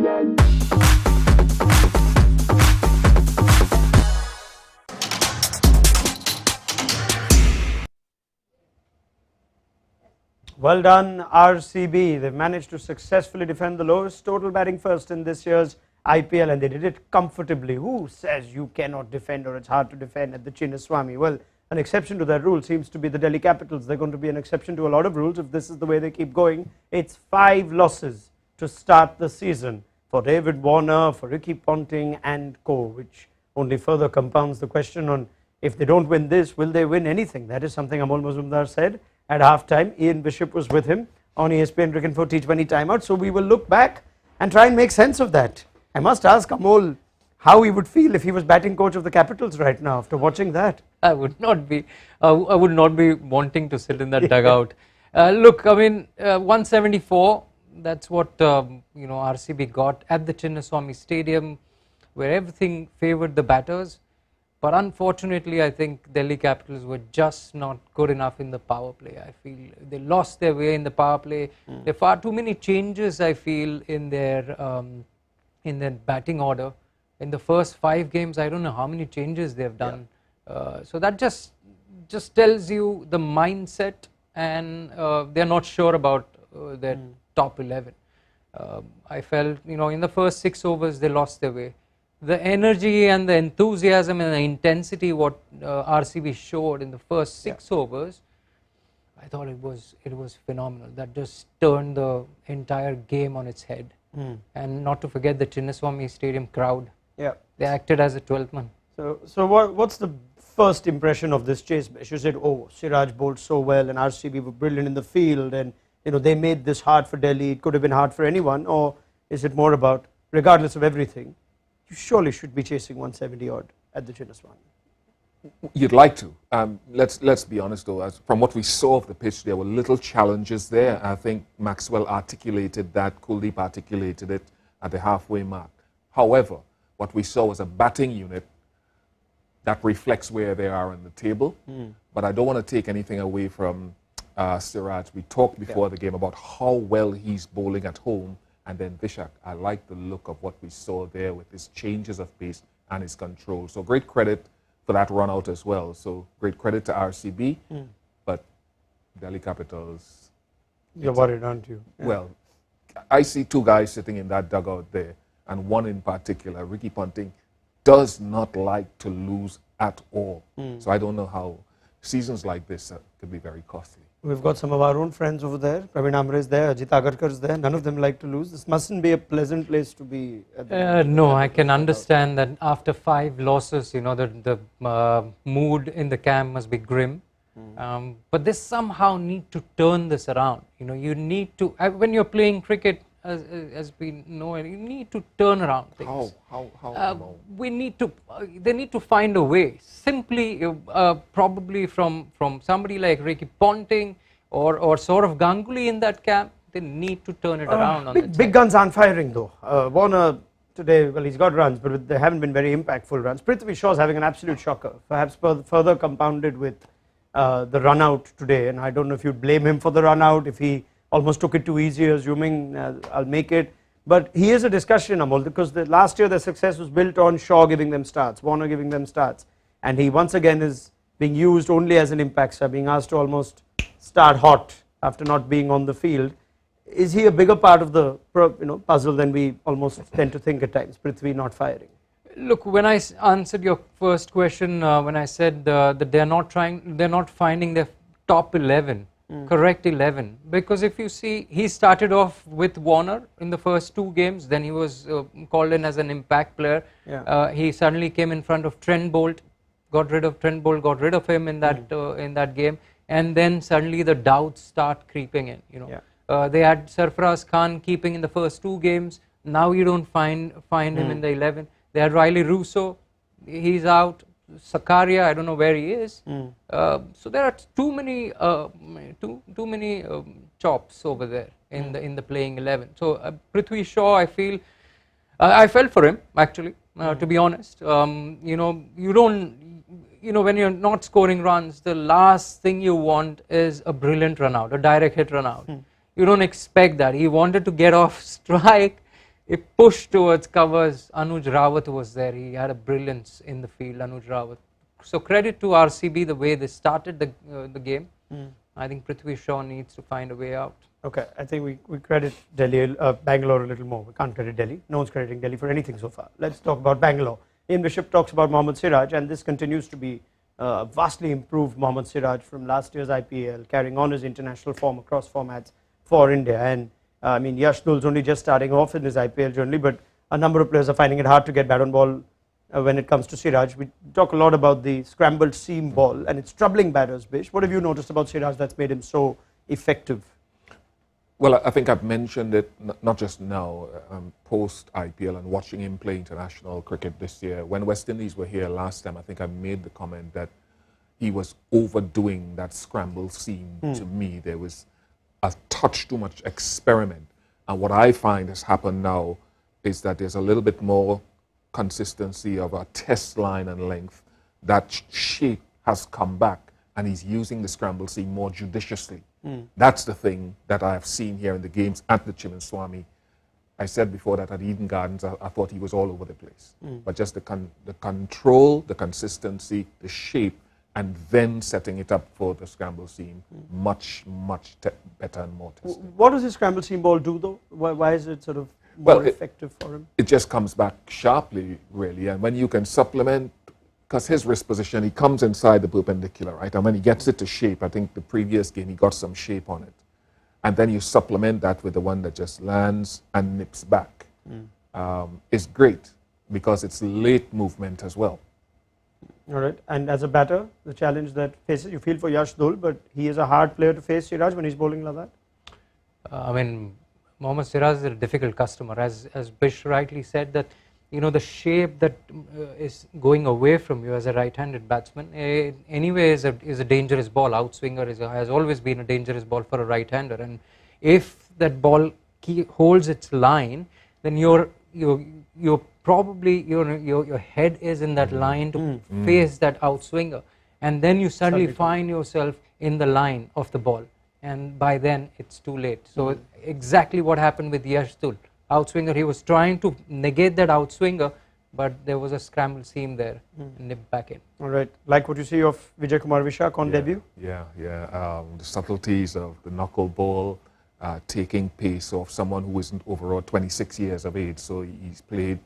Well done, RCB. They've managed to successfully defend the lowest total batting first in this year's IPL, and they did it comfortably. Who says you cannot defend or it's hard to defend at the Chinnaswamy? Well, an exception to that rule seems to be the Delhi Capitals. They're going to be an exception to a lot of rules if this is the way they keep going. It's 5 losses to start the season for David Warner, for Ricky Ponting and co, which only further compounds the question on if they don't win this, will they win anything? That is something Amol Muzumdar said at halftime. Ian Bishop was with him on ESPNcricinfo T20 Timeout. So we will look back and try and make sense of that. I must ask Amol how he would feel if he was batting coach of the Capitals right now after watching that. I would not be wanting to sit in that dugout. Look, I mean, 174. That's what RCB got at the Chinnaswamy Stadium, where everything favoured the batters. But unfortunately, I think Delhi Capitals were just not good enough in the power play. I feel they lost their way in the power play. There are far too many changes, I feel, in their batting order. In the first 5 games, I don't know how many changes they've done. So that just tells you the mindset, and they're not sure about their top 11. I felt, in the first 6 overs, they lost their way. The energy and the enthusiasm and the intensity what RCB showed in the first 6 overs, I thought it was phenomenal. That just turned the entire game on its head. And not to forget the Chinnaswamy Stadium crowd. Yeah, they acted as a 12th man. So what's the first impression of this chase? You said, oh, Siraj bowled so well and RCB were brilliant in the field, and they made this hard for Delhi. It could have been hard for anyone, or is it more about, regardless of everything, you surely should be chasing 170 odd at the Chinnaswamy? You'd like to. Let's be honest though, from what we saw of the pitch, there were little challenges there. I think Maxwell articulated that, Kuldeep articulated it at the halfway mark. However, what we saw was a batting unit that reflects where they are on the table. But I don't want to take anything away from Siraj. We talked before the game about how well he's bowling at home. And then Vishak, I like the look of what we saw there with his changes of pace and his control. So great credit for that run out as well. So great credit to RCB, but Delhi Capitals. You're worried, aren't you? Yeah. Well, I see 2 guys sitting in that dugout there, and one in particular, Ricky Ponting, does not like to lose at all. So I don't know how seasons like this could be very costly. We've got some of our own friends over there. Praveen Amre is there, Ajit Agarkar is there. None of them like to lose. This mustn't be a pleasant place to be. No, I can understand that after 5 losses, the mood in the camp must be grim. But they somehow need to turn this around. You need to, when you're playing cricket, as we know, you need to turn around things. How? They need to find a way. Simply, probably from somebody like Ricky Ponting or Saurav Ganguly in that camp, they need to turn it around. On big guns aren't firing though. Warner today, well, he's got runs, but they haven't been very impactful runs. Prithvi Shaw's having an absolute shocker, perhaps further compounded with the run out today. And I don't know if you'd blame him for the run out, if he almost took it too easy, assuming I'll make it. But he is a discussion, Amol, because last year their success was built on Shaw giving them starts, Warner giving them starts. And he once again is being used only as an impact star, being asked to almost start hot after not being on the field. Is he a bigger part of the puzzle than we almost tend to think at times, Prithvi not firing? Look, when I answered your first question, when I said that they're not finding their top 11, correct 11, because if you see, he started off with Warner in the first 2 games, then he was called in as an impact player. He suddenly came in front of Trent Bolt, got rid of Trent Bolt, got rid of him in that game, and then suddenly the doubts start creeping in. They had Sarfaraz Khan keeping in the first 2 games. Now you don't find him in the 11. They had Riley Russo, he's out. Sakaria, I don't know where he is. So there are too many chops over there in the playing 11. So Prithvi Shaw, I felt for him actually, to be honest. You don't, when you're not scoring runs, the last thing you want is a brilliant run out, a direct hit run out. You don't expect that. He wanted to get off strike, It pushed towards covers. Anuj Rawat was there. He had a brilliance in the field, Anuj Rawat. So credit to RCB the way they started the game. I think Prithvi Shaw needs to find a way out. Okay, I think we credit Delhi, Bangalore a little more. We can't credit Delhi. No one's crediting Delhi for anything so far. Let's talk about Bangalore. Ian Bishop talks about Mohammed Siraj, and this continues to be vastly improved Mohammed Siraj from last year's IPL, carrying on his international form across formats for India. And I mean, Yash Dul's only just starting off in his IPL journey, but a number of players are finding it hard to get bat on ball when it comes to Siraj. We talk a lot about the scrambled seam ball, and it's troubling batters, Bish. What have you noticed about Siraj that's made him so effective? Well, I think I've mentioned it not just now, post IPL and watching him play international cricket this year. When West Indies were here last time, I think I made the comment that he was overdoing that scramble seam. To me, there was a touch too much experiment. And what I find has happened now is that there's a little bit more consistency of a test line and length. That shape has come back, and he's using the scramble seam more judiciously. That's the thing that I have seen here in the games at the Chinnaswamy. I said before that at Eden Gardens, I thought he was all over the place. But just the control, the consistency, the shape, and then setting it up for the scramble seam, much better and more tested. What does his scramble seam ball do, though? Why is it sort of more effective for him? It just comes back sharply, really. And when you can supplement, because his wrist position, he comes inside the perpendicular, right? And when he gets it to shape, I think the previous game he got some shape on it. And then you supplement that with the one that just lands and nips back. It's great because it's late movement as well. All right. And as a batter, the challenge that faces you feel for Yash Dul, but he is a hard player to face, Siraj, when he's bowling like that? I mean, Mohammed Siraj is a difficult customer. As Bish rightly said, that the shape that is going away from you as a right-handed batsman anyway is a dangerous ball. Outswinger has always been a dangerous ball for a right-hander, and if that ball holds its line, then you're probably your head is in that line to face that outswinger, and then you suddenly find yourself in the line of the ball, and by then it's too late. So exactly what happened with Yash Dul. Outswinger, he was trying to negate that outswinger, but there was a scramble seam there, nipped back in. All right, like what you see of Vijay Kumar Vishak on debut? Yeah. The subtleties of the knuckle ball, taking pace of someone who isn't overall 26 years of age. So he's played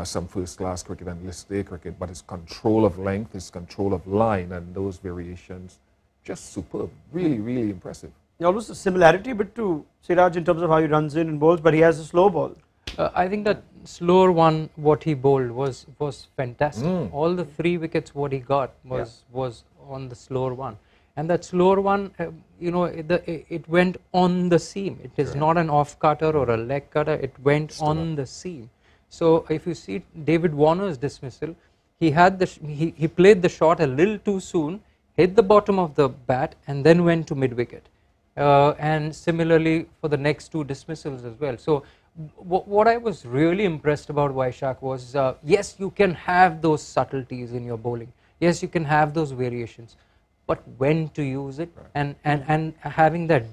some first-class cricket and list-day cricket, but his control of length, his control of line, and those variations, just superb. Really, really impressive. Almost a similarity but to Siraj in terms of how he runs in and bowls, but he has a slow ball. I think that slower one, what he bowled was fantastic. All the 3 wickets what he got was on the slower one, and that slower one, it went on the seam. It is not an off cutter or a leg cutter. It went on the seam. So if you see David Warner's dismissal, he played the shot a little too soon, hit the bottom of the bat, and then went to mid wicket. And similarly for the next 2 dismissals as well. So what I was really impressed about Vishak was, yes, you can have those subtleties in your bowling. Yes, you can have those variations, but when to use it, and having that,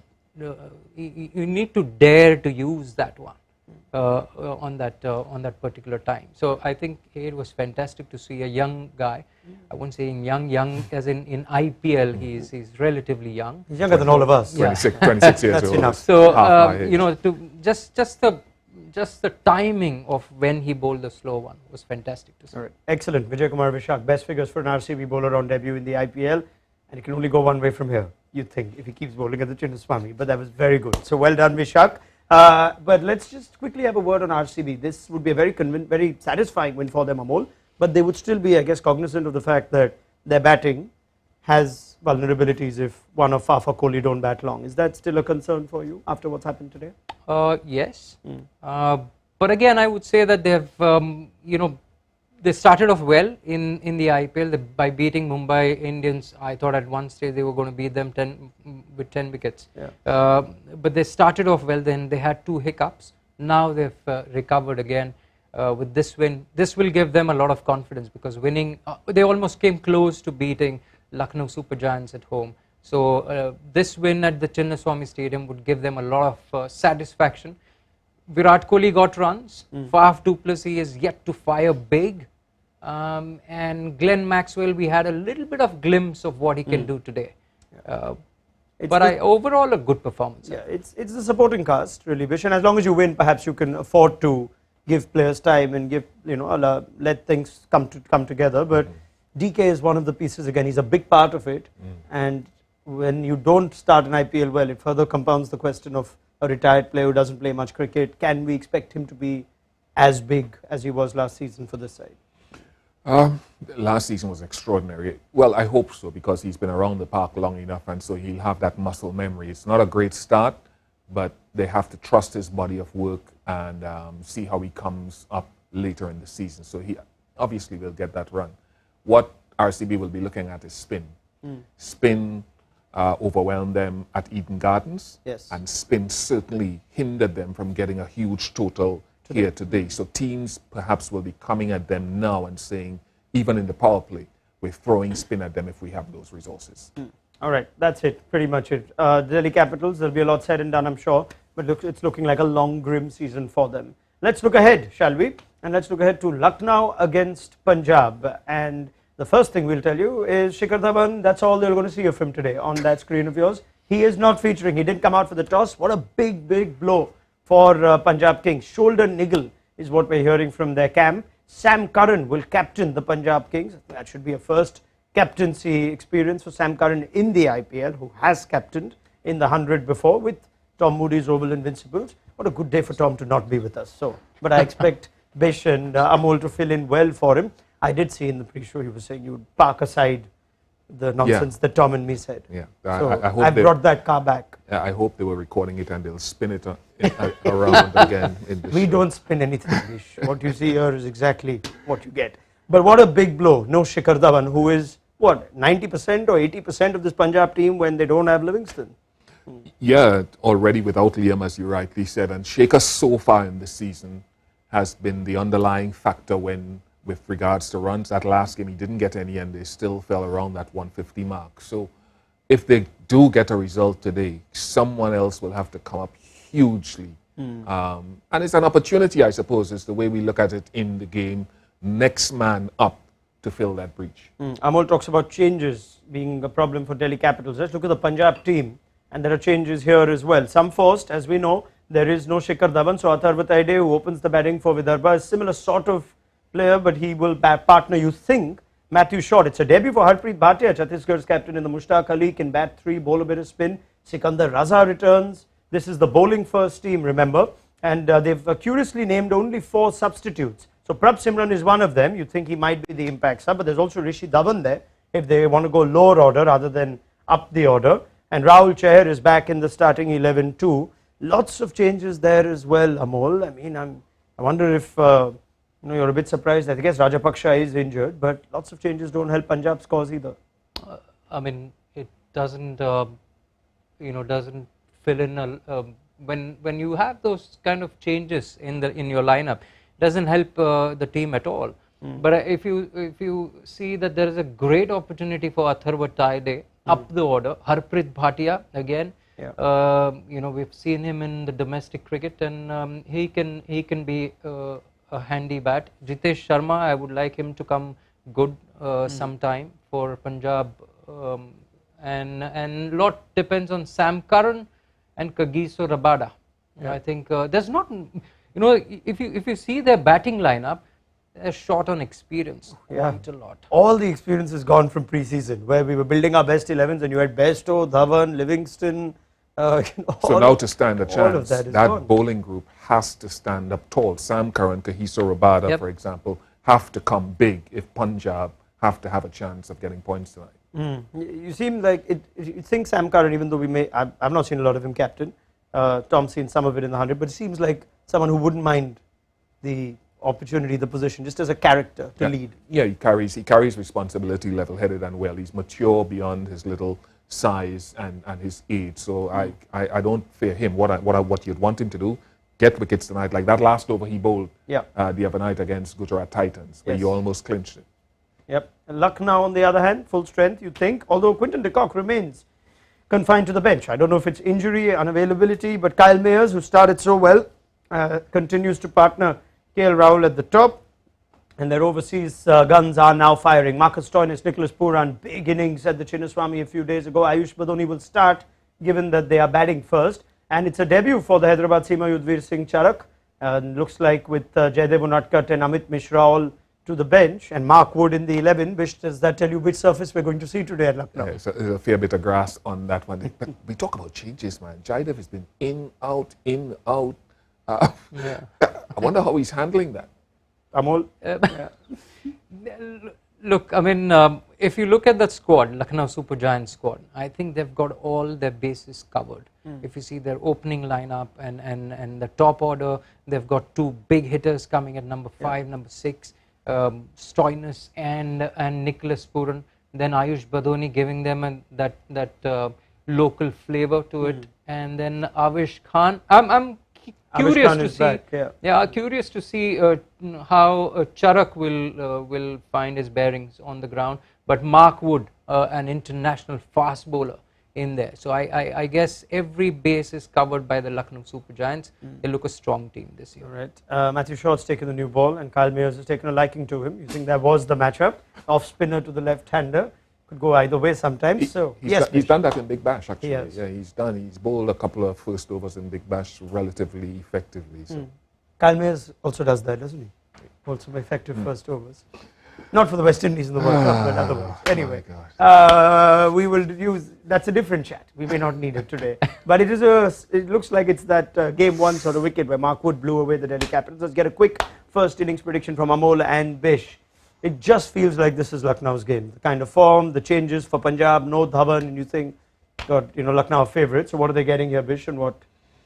you need to dare to use that one on that particular time. So I think it was fantastic to see a young guy. I wouldn't say young as in IPL. He's relatively young. He's younger than all of us. 26 years old. Enough. So to just the timing of when he bowled the slow one was fantastic to see. All right. Excellent. Vijay Kumar Vishak, best figures for an RCB bowler on debut in the IPL, and it can only go one way from here, you'd think, if he keeps bowling at the Chinnaswamy. But that was very good. So well done, Vishak. But let's just quickly have a word on RCB. This would be a very satisfying win for them, Amol. But they would still be, I guess, cognizant of the fact that their batting has vulnerabilities if one of Faf or Kohli don't bat long. Is that still a concern for you after what's happened today? Yes. But again, I would say that they have, they started off well in the IPL by beating Mumbai Indians. I thought at one stage they were going to beat them with 10 wickets. Yeah. But they started off well, then they had 2 hiccups. Now they've recovered again with this win. This will give them a lot of confidence because winning, they almost came close to beating Lucknow Super Giants at home. So this win at the Chinnaswamy Stadium would give them a lot of satisfaction. Virat Kohli got runs. Faf du Plessis is yet to fire big. And Glenn Maxwell, we had a little bit of glimpse of what he can do today. But overall a good performance. Yeah, it's the supporting cast really, Bish, and as long as you win, perhaps you can afford to give players time and give, let things come together. But DK is one of the pieces again. He's a big part of it, and when you don't start an IPL well, it further compounds the question of a retired player who doesn't play much cricket. Can we expect him to be as big as he was last season for this side? Last season was extraordinary. Well, I hope so, because he's been around the park long enough, and so he'll have that muscle memory. It's not a great start, but they have to trust his body of work and see how he comes up later in the season. So he obviously will get that run. What RCB will be looking at is spin. Spin overwhelmed them at Eden Gardens, and spin certainly hindered them from getting a huge total here today. So teams perhaps will be coming at them now and saying, even in the power play, we're throwing spin at them if we have those resources. All right, that's it, pretty much it. Delhi Capitals, there'll be a lot said and done, I'm sure, but it's looking like a long, grim season for them. Let's look ahead, shall we? And let's look ahead to Lucknow against Punjab. And the first thing we'll tell you is Shikhar Dhawan, that's all they're going to see of him today on that screen of yours. He is not featuring, he didn't come out for the toss. What a big, big blow for Punjab Kings. Shoulder niggle is what we're hearing from their camp. Sam Curran will captain the Punjab Kings. That should be a first captaincy experience for Sam Curran in the IPL, who has captained in the 100 before with Tom Moody's Oval Invincibles. What a good day for Tom to not be with us. So, but I expect Bish and Amol to fill in well for him. I did see in the pre-show he was saying you would park aside the nonsense that Tom and me said. Yeah, so I brought that car back. I hope they were recording it and they'll spin it around again. In the we show. don't spin anything, Bish. What you see here is exactly what you get. But what a big blow. No Shikhar Dhawan, who is, what, 90% or 80% of this Punjab team when they don't have Livingston? Yeah, already without Liam, as you rightly said. And Shikhar so far in this season has been the underlying factor with regards to runs. That last game he didn't get any and they still fell around that 150 mark. So if they do get a result today, someone else will have to come up hugely. And it's an opportunity, I suppose, is the way we look at it in the game. Next man up to fill that breach. Amol talks about changes being a problem for Delhi Capitals. Let's look at the Punjab team, and there are changes here as well. Some forced, as we know, there is no Shikhar Dhawan, so Atharva Taide, who opens the batting for Vidarbha, is similar sort of player, but he will partner, you think, Matthew Short. It's a debut for Harpreet Bhatia, Chhattisgarh's captain in the Mushtaq Ali, can bat 3, bowl a bit of spin. Sikandar Raza returns. This is the bowling first team, remember, and they've curiously named only 4 substitutes. So Prabh Simran is one of them. You think he might be the impact sub, but there's also Rishi Dhawan there if they want to go lower order rather than up the order. And Rahul Chahar is back in the starting 11 too. Lots of changes there as well, Amol. I mean, I wonder if you're a bit surprised. I guess Rajapaksha is injured, but lots of changes don't help Punjab's cause either. I mean, it doesn't, doesn't fill in when you have those kind of changes in your lineup. Doesn't help the team at all. But if you see that there is a great opportunity for Atharva Taide up the order, Harpreet Bhatia again. We've seen him in the domestic cricket, and he can be a handy bat. Jitesh Sharma, I would like him to come good sometime for Punjab, and lot depends on Sam Curran and Kagiso Rabada. I think there's not. If you see their batting lineup, they're short on experience quite a lot. All the experience is gone from pre-season, where we were building our best 11s, and you had Besto, Dhawan, Livingston. So now to stand a chance, that bowling group has to stand up tall. Sam Curran, Kagiso Rabada, for example, have to come big if Punjab have to have a chance of getting points tonight. You seem like you think Sam Curran, even though I've not seen a lot of him captain. Tom's seen some of it in the 100, but it seems like someone who wouldn't mind the opportunity, the position, just as a character to lead. Yeah, he carries responsibility level-headed and well. He's mature beyond his little size and his age. So I don't fear him. What you'd want him to do, get wickets tonight. Like that last over he bowled the other night against Gujarat Titans, where he almost clinched it. Yep. And Lucknow, on the other hand, full strength, you think, although Quinton de Kock remains confined to the bench. I don't know if it's injury, unavailability, but Kyle Mayers, who started so well, continues to partner KL Rahul at the top, and their overseas guns are now firing. Marcus Stoinis, Nicholas Pooran, big innings at the Chinnaswamy a few days ago. Ayush Badoni will start, given that they are batting first, and it's a debut for the Hyderabad Seema Yudhvir Singh Charak. Looks like with Jaydev Unadkat and Amit Mishra all to the bench, and Mark Wood in the 11. Bish, does that tell you which surface we're going to see today at Lucknow? Yeah, there's a fair bit of grass on that one. But we talk about changes, man. Jaydev has been in, out, in, out. Yeah. I wonder how he's handling that. Amol? Look, I mean, if you look at that squad, Lucknow Super Giants squad, I think they've got all their bases covered. If you see their opening lineup and the top order, they've got two big hitters coming at number 5, number 6, Stoinis and Nicholas Pooran. Then Ayush Badoni giving them that local flavor to it, and then Avish Khan. I'm curious to see. Curious to see how Charak will find his bearings on the ground. But Mark Wood, an international fast bowler, in there. So I guess every base is covered by the Lucknow Super Giants. They look a strong team this year. All right. Matthew Shaw's taken the new ball, and Kyle Mayers has taken a liking to him. You think that was the matchup? Off spinner to the left-hander. Could go either way sometimes. He's done that in Big Bash, actually. Yeah, he's bowled a couple of first overs in Big Bash relatively effectively. So. Kyle Mayers also does that, doesn't he? Also effective first overs. Not for the West Indies in the World Cup, but otherwise. Anyway, we will use, that's a different chat. We may not need it today. But it looks like it's that game 1 sort of wicket where Mark Wood blew away the Delhi Capitals. Let's get a quick first innings prediction from Amol and Bish. It just feels like this is Lucknow's game. The kind of form, the changes for Punjab, no Dhawan, and you think, God, Lucknow favourite. So what are they getting here, Bish, and what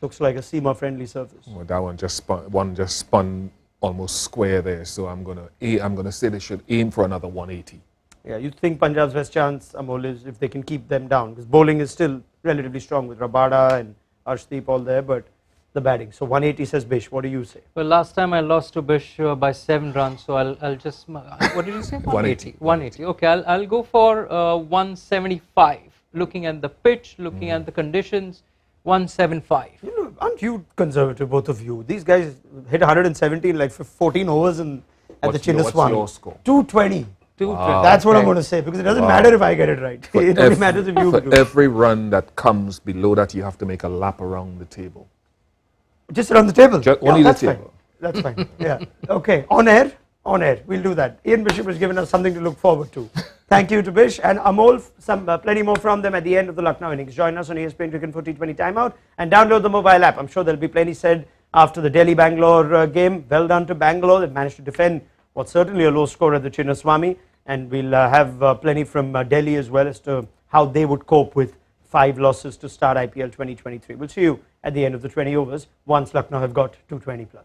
looks like a seamer-friendly surface? Well, that one just spun almost square there. So I'm gonna say they should aim for another 180. Yeah, you think Punjab's best chance, Amol, is if they can keep them down, because bowling is still relatively strong with Rabada and Arshdeep all there, but the batting. So 180 says Bish. What do you say? Well, last time I lost to Bish by 7 runs, so I'll just. What did you say? 180. 180. Okay, I'll go for 175. Looking at the pitch, looking at the conditions, 175. Aren't you conservative, both of you? These guys hit 117 like 14 overs at the Chinnaswamy. What's your score? 220. Wow. That's what I'm going to say, because it doesn't matter if I get it right. It only matters if you do. For every run that comes below that, you have to make a lap around the table. Just around the table? Only the table. That's fine. Yeah. Okay. On air. We'll do that. Ian Bishop has given us something to look forward to. Thank you to Bish and Amol. Plenty more from them at the end of the Lucknow innings. Join us on ESPNcricinfo T20 Timeout and download the mobile app. I'm sure there'll be plenty said after the Delhi Bangalore game. Well done to Bangalore. They've managed to defend what's certainly a low score at the Chinnaswamy. And we'll have plenty from Delhi as well as to how they would cope with 5 losses to start IPL 2023. We'll see you at the end of the 20 overs once Lucknow have got 220 plus.